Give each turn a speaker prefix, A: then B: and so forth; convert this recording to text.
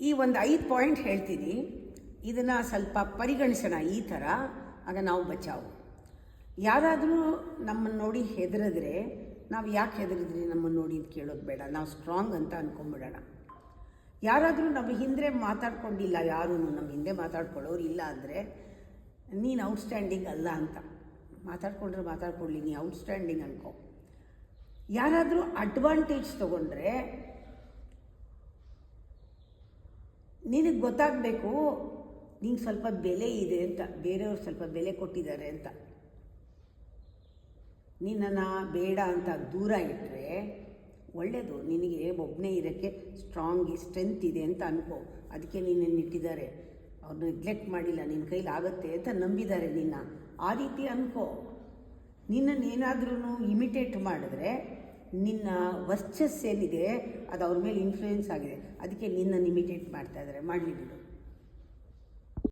A: ಈ ಒಂದು 5 ಪಾಯಿಂಟ್ ಹೇಳ್ತೀನಿ, ಇದನ್ನು ಸ್ವಲ್ಪ ಪರಿಗಣಿಸೋಣ. ಈ ಥರ ಆಗ ನಾವು ಬಚಾವು. ಯಾರಾದರೂ ನಮ್ಮನ್ನು ನೋಡಿ ಹೆದರಿದ್ರೆ ನಾವು ಯಾಕೆ ಹೆದರಿದ್ರಿ ನಮ್ಮನ್ನು ನೋಡಿ ಅಂತ ಕೇಳೋದು ಬೇಡ, ನಾವು ಸ್ಟ್ರಾಂಗ್ ಅಂತ ಅಂದ್ಕೊಂಬಿಡೋಣ. ಯಾರಾದರೂ ನಮ್ಮ ಹಿಂದೆ ಮಾತಾಡ್ಕೊಂಡಿಲ್ಲ, ಯಾರೂ ನಮ್ಮ ಹಿಂದೆ ಮಾತಾಡ್ಕೊಳ್ಳೋರು ಇಲ್ಲ ಅಂದರೆ ನೀನು ಔಟ್ಸ್ಟ್ಯಾಂಡಿಂಗ್ ಅಲ್ಲ ಅಂತ. ಮಾತಾಡ್ಕೊಂಡ್ರೆ ಮಾತಾಡ್ಕೊಳ್ಳಿ, ನೀ ಔಟ್ಸ್ಟ್ಯಾಂಡಿಂಗ್ ಅನ್ಕೋ. ಯಾರಾದರೂ ಅಡ್ವಾಂಟೇಜ್ ತೊಗೊಂಡ್ರೆ ನಿನಗೆ ಗೊತ್ತಾಗಬೇಕು ನಿಂಗೆ ಸ್ವಲ್ಪ ಬೆಲೆ ಇದೆ ಅಂತ, ಬೇರೆಯವ್ರು ಸ್ವಲ್ಪ ಬೆಲೆ ಕೊಟ್ಟಿದ್ದಾರೆ ಅಂತ. ನಿನ್ನನ್ನು ಬೇಡ ಅಂತ ದೂರ ಇಟ್ಟರೆ ಒಳ್ಳೆಯದು. ನಿನಗೆ ಒಬ್ಬನೇ ಇರೋಕ್ಕೆ ಸ್ಟ್ರೆಂತ್ ಇದೆ ಅಂತ ಅನ್ಕೋ. ಅದಕ್ಕೆ ನಿನ್ನನ್ನು ಇಟ್ಟಿದ್ದಾರೆ, ಅವ್ರು ನೆಗ್ಲೆಕ್ಟ್ ಮಾಡಿಲ್ಲ, ನಿನ್ನ ಕೈಲಿ ಆಗುತ್ತೆ ಅಂತ ನಂಬಿದ್ದಾರೆ ನಿನ್ನ. ಆ ರೀತಿ ಅನ್ಕೋ. ನಿನ್ನನ್ನೇನಾದ್ರೂ ಇಮಿಟೇಟ್ ಮಾಡಿದ್ರೆ ನಿನ್ನ ವರ್ಚಸ್ಸೇನಿದೆ ಅದು ಅವ್ರ ಮೇಲೆ ಇನ್ಫ್ಲೂಯೆನ್ಸ್ ಆಗಿದೆ, ಅದಕ್ಕೆ ನಿನ್ನನ್ನು ಇಮಿಟೇಟ್ ಮಾಡ್ತಾಯಿದ್ದಾರೆ, ಮಾಡಲಿ ಬಿಡು.